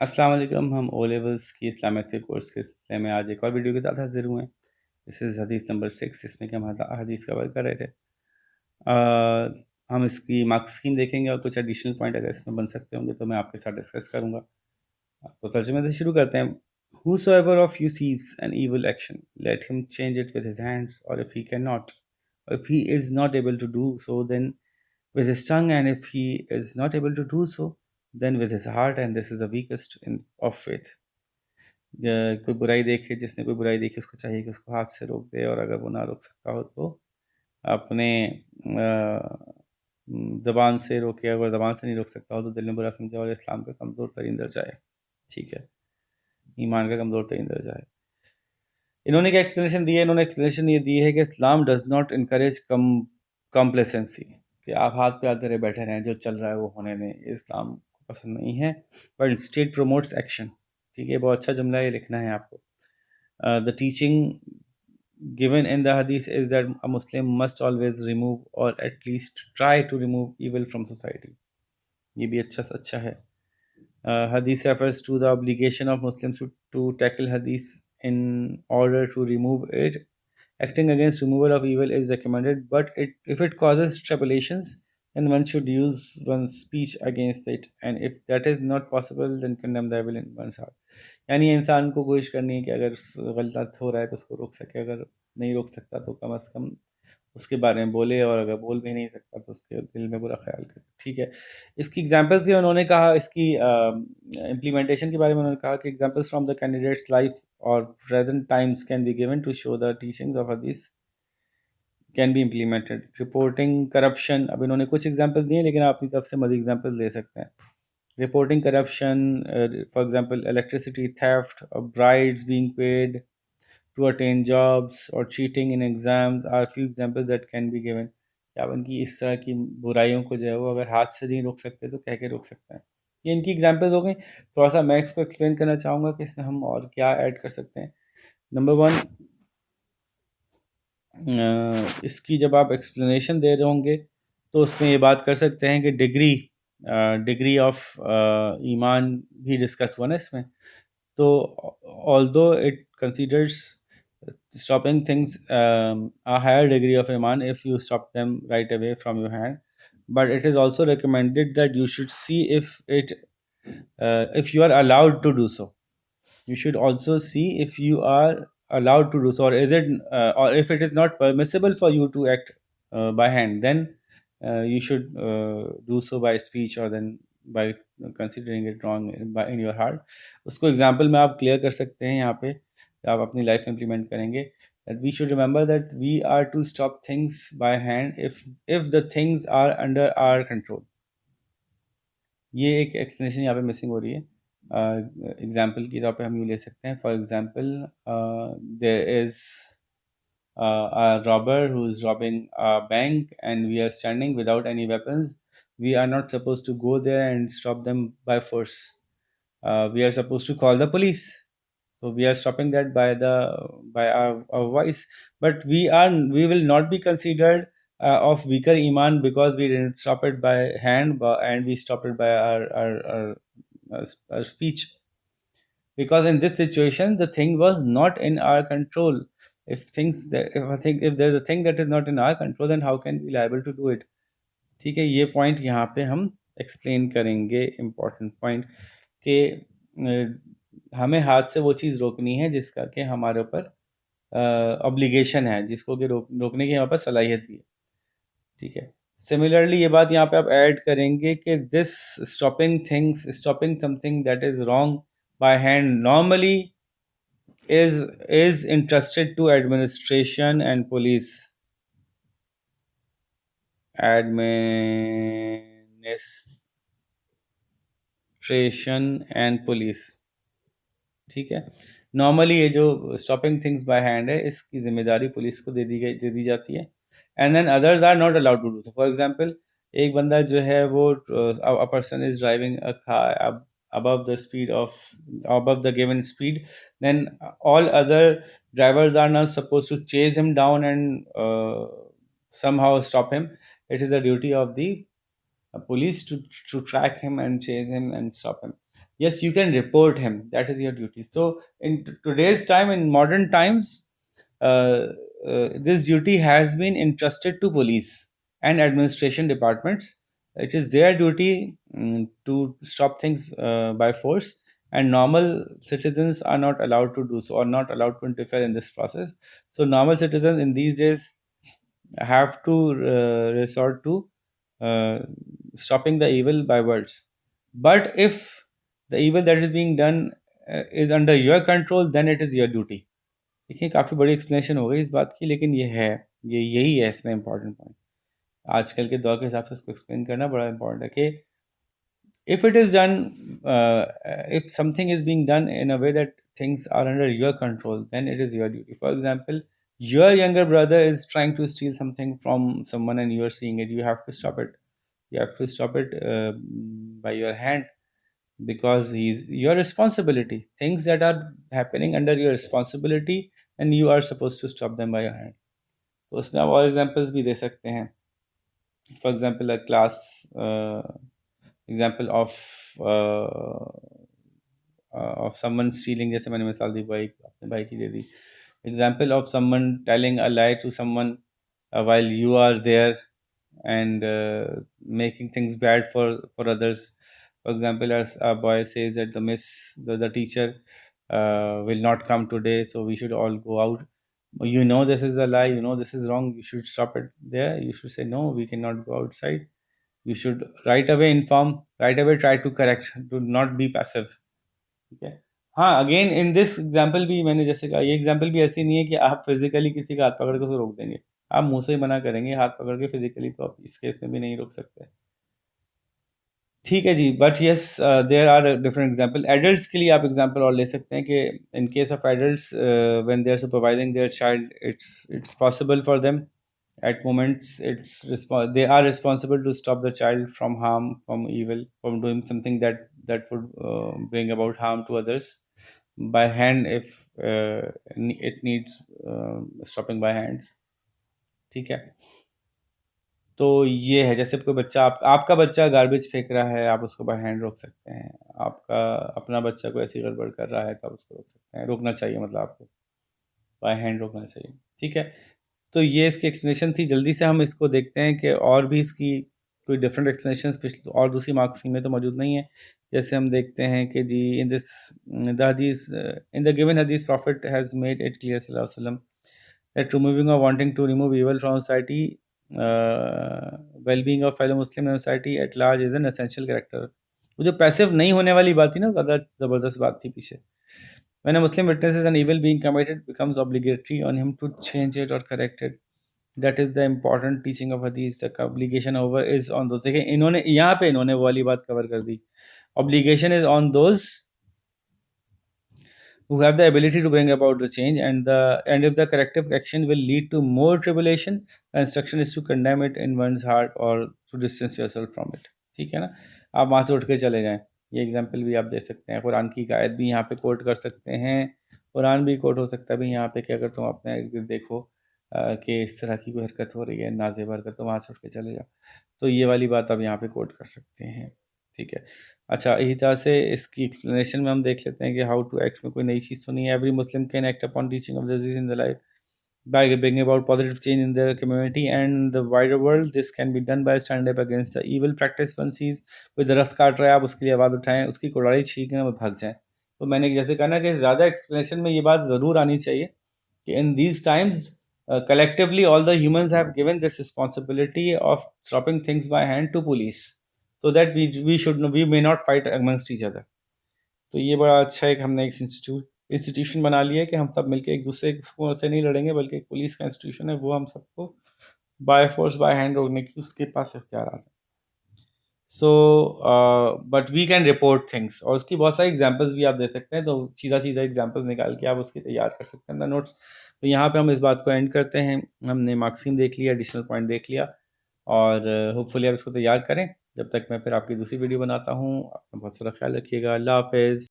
अस्सलाम वालेकुम। हम ओ लेवल्स की इस्लामियत के कोर्स के सिलसिले में आज एक और वीडियो के साथ हाजिर हुए हैं। दिस इज़ हदीस नंबर 6, जिसमें कि हम हदीस कवर कर रहे थे। हम इसकी मार्क स्कीम देखेंगे और कुछ एडिशनल पॉइंट अगर इसमें बन सकते होंगे तो मैं आपके साथ डिस्कस करूँगा। तो तर्जुमे से शुरू करते हैं। Whosoever of you sees an evil action, let him change it with his hands, or if he cannot, or if he is not able to do so, then with his tongue, and if he is not able to do so, then with his heart, and this is the weakest of faith. कोई बुराई देखे, जिसने कोई बुराई देखी उसको चाहिए कि उसको हाथ से रोक दे, और अगर वो ना रोक सकता हो तो अपने ज़बान से रोके। अगर ज़बान से नहीं रोक सकता हो तो दिल में बुरा समझे और इस्लाम का कमज़ोर तरीन दर्जा है। ठीक है, ईमान का कमज़ोर तरीन दर्जा है। इन्होंने क्या एक्सप्लेनेशन दी है? इन्होंने एक्सप्लेनेशन ये दी है कि इस्लाम डज़ नॉट इनकरेज कॉम्प्लेसेंसी, कि आप हाथ पे हाथ धरे बैठे रहें, जो चल रहा है वो होने दें, ये इस्लाम को पसंद नहीं है। But state promotes action. ठीक है, बहुत अच्छा जुमला ये लिखना है आपको। The teaching given in the hadith is that a Muslim must always remove, or at least try to remove, evil from society. ये भी अच्छा है। Hadith refers to the obligation of Muslims to tackle hadith in order to remove it. Acting against removal of evil is recommended, but if it causes tribulations, then one should use one's speech against it, and if that is not possible, then condemn the evil in one's heart. यानी इंसान को कोशिश करनी है कि अगर गलत हो रहा है तो उसको रोक सके, अगर नहीं रोक सकता तो कम अज़ कम उसके बारे में बोले, और अगर बोल भी नहीं सकता तो उसके दिल में बुरा ख्याल करे। ठीक है, इसकी एग्जांपल्स भी उन्होंने कहा, इसकी इम्प्लीमेंटेशन के बारे में उन्होंने कहा कि examples from the candidate's life और present times can be given to show the teachings of हदीस can be implemented. Reporting corruption, अब इन्होंने कुछ एग्जांपल्स दिए, लेकिन आप अपनी तरफ से मज़ीद एग्जांपल्स दे सकते हैं। Reporting corruption, for example, electricity theft, or bribes being paid to attain jobs, or cheating in exams are few examples that can be given. क्या आप इनकी इस तरह की बुराइयों को जो है वो अगर हाथ से नहीं रोक सकते तो कह के रोक सकते हैं? ये इनकी एग्जाम्पल्स हो गई। थोड़ा सा मैं इसको एक्सप्लेन करना चाहूँगा कि इसमें हम और क्या ऐड कर सकते हैं। नंबर वन, इसकी जब आप एक्सप्लेनेशन दे रहे होंगे तो उसमें ये बात कर सकते हैं कि डिग्री ऑफ ईमान भी डिस्कस हुआ ना इसमें। तो although it considers stopping things a higher degree of iman if you stop them right away from your hand, but it is also recommended that you should see if you are allowed to do so. You should also see if you are allowed to do so, or is it or if it is not permissible for you to act by hand, then you should do so by speech, or then by considering it wrong in your heart. उसको example में आप clear कर सकते हैं यहाँ पे, आप अपनी लाइफ में इम्प्लीमेंट करेंगे। that we should remember that we are to stop things by hand if the things are under our control. ये एक एक्सप्लेनेशन यहाँ पे मिसिंग हो रही है। एग्जाम्पल की तौर पे हम ये ले सकते हैं, for example there is a robber who is robbing a bank, and we are standing without any weapons. We are not supposed to go there and stop them by force. We are supposed to call the police. So we are stopping that by our voice. But we will not be considered of weaker iman because we didn't stop it by hand, and we stopped it by our speech. Because in this situation the thing was not in our control. If there's a thing that is not in our control, then how can we be liable to do it? ठीक है, ये point यहाँ पे हम explain करेंगे, important point कि हमें हाथ से वो चीज़ रोकनी है जिसका कि हमारे ऊपर ऑब्लिगेशन है, जिसको कि रोकने की हमारे पास सलाहियत भी है। ठीक है, सिमिलरली ये बात यहाँ पे आप ऐड करेंगे कि this stopping something that is wrong by hand normally is entrusted to administration and police। ठीक है, नॉर्मली ये जो स्टॉपिंग थिंग्स बाय हैंड है इसकी जिम्मेदारी पुलिस को दे दी जाती है, and then others are not allowed to do so. For example, एक बंदा जो है वो a person is driving a car above the speed of above the given speed, then all other drivers are not supposed to chase him down and somehow stop him. It is the duty of the police to track him and chase him and stop him. Yes, you can report him. That is your duty. So in today's time, in modern times, uh, this duty has been entrusted to police and administration departments. It is their duty to stop things by force, and normal citizens are not allowed to do so, or not allowed to interfere in this process. So normal citizens in these days have to resort to uh, stopping the evil by words. But if the evil that is being done is under your control, then it is your duty. देखिए काफ़ी बड़ी explanation हो गई इस बात की, लेकिन ये है, ये यही है इसमें इम्पोर्टेंट पॉइंट। आजकल के दौर के हिसाब से इसको एक्सप्लेन करना बड़ा इम्पोर्टेंट है कि if it is done, if something is being done in a way that things are under your control, then it is your duty. For example, your younger brother is trying to steal something from someone and you are seeing it, you have to stop it. You have to stop it by your hand, because he's your responsibility. Things that are happening under your responsibility, and you are supposed to stop them by your hand. तो उसमें आप और examples भी दे सकते हैं. For example, a class example of someone stealing, जैसे मैंने मिसाल दी भाई अपने भाई की दे दी. Example of someone telling a lie to someone while you are there, and making things bad for others. For example, as a boy says that the teacher will not come today, so we should all go out. You know this is a lie, you know this is wrong, you should stop it there. You should say no, we cannot go outside. You should right away inform, right away try to correct, to not be passive. ठीक है. हाँ, again in this example भी मैंने जैसे कहा, ये example भी ऐसी नहीं है कि आप फिजिकली किसी का हाथ पकड़ के उसे रोक देंगे. आप मुंह से ही मना करेंगे, हाथ पकड़ के फिजिकली तो आप इस केस में भी नहीं रोक सकते. ठीक है जी. But yes, there are different example. Adults के लिए आप एग्जाम्पल और ले सकते हैं कि in case of adults when they are supervising their child, it's possible for them at moments, they are responsible to stop the child from harm, from evil, from doing something that would bring about harm to others by hand, if it needs stopping by hands. ठीक है. तो ये है, जैसे कोई बच्चा आपका बच्चा गार्बेज फेंक रहा है, आप उसको बाय हैंड रोक सकते हैं. आपका अपना बच्चा कोई ऐसी गड़बड़ कर रहा है तो आप उसको रोक सकते हैं. रोकना चाहिए, मतलब आपको बाय हैंड रोकना चाहिए. ठीक है. तो ये इसकी एक्सप्लेनेशन थी. जल्दी से हम इसको देखते हैं कि और भी इसकी कोई डिफरेंट एक्सप्लेनेशन पिछले और दूसरी मार्क्स में तो मौजूद नहीं है. जैसे हम देखते हैं कि जी इन दिस द हदीस, इन द गिवन हदीस, profit has made it clear सल्लल्लाहु अलैहि वसल्लम that removing or wanting to remove evil from society, well-being of fellow Muslim and society at large is an essential character. वो जो passive नहीं होने वाली बात थी ना, ज़्यादा ज़बरदस्त बात थी पीछे. When a Muslim witnesses an evil being committed, it becomes obligatory on him to change it or correct it. That is the important teaching of Hadith. The obligation over is on those. देखिए इन्होंने यहाँ पे इन्होंने वो वाली बात cover कर दी. Obligation is on those who have the ability to bring about the change, and if the corrective action will lead to more tribulation, the instruction is to condemn it in one's heart or to distance yourself from it. ठीक है ना. आप वहाँ से उठ के चले जाएं. ये एग्जाम्पल भी आप दे सकते हैं. कुरान की आयत भी यहाँ पे कोट कर सकते हैं. कुरान भी कोट हो सकता है भी यहाँ पे कि अगर तुम अपने इर्द देखो कि इस तरह की कोई हरकत हो रही है, नाजेब हरकत, तो वहाँ से उठ के चले जाओ. तो ये वाली बात आप यहाँ पे कोट कर सकते हैं. ठीक है. अच्छा, इसी तरह से इसकी एक्सप्लेनेशन में हम देख लेते हैं कि हाउ टू एक्ट में कोई नई चीज़ तो नहीं है. Every Muslim can act upon teaching of this in the life by bringing about positive change in their community and the wider world. This can be done by standing up against the evil practice one sees. कोई दरख्त काट रहा है, आप उसके लिए आवाज़ उठाएं, उसकी कुड़ाई छींकें और भाग जाएं. तो मैंने जैसे कहा ना कि ज़्यादा एक्सप्लेनेशन में ये बात ज़रूर आनी चाहिए कि in these times collectively all the humans have given this responsibility of stopping things by hand to police, so that we may not fight amongst each other. तो ये बड़ा अच्छा है कि हमने एक इंस्टीट्यूशन बना लिया है कि हम सब मिलकर एक दूसरे से नहीं लड़ेंगे, बल्कि एक पुलिस का इंस्टीट्यूशन है, वो हम सबको बाय फोर्स बाय हैंड रोकने की उसके पास इख्तियार हैं. So but we can report things, और उसकी बहुत सारी एग्जांपल्स भी आप दे सकते हैं. तो सीधा सीधा एग्जांपल्स निकाल के आप उसकी तैयार कर सकते हैं द नोट्स. तो यहाँ पे हम इस बात को एंड करते हैं. हमने मार्क्सिंग देख लिया, एडिशनल पॉइंट देख लिया, और होपफुली आप इसको तैयार करें. जब तक मैं फिर आपकी दूसरी वीडियो बनाता हूँ, अपना बहुत सारा ख्याल रखिएगा. अल्लाह हाफिज़.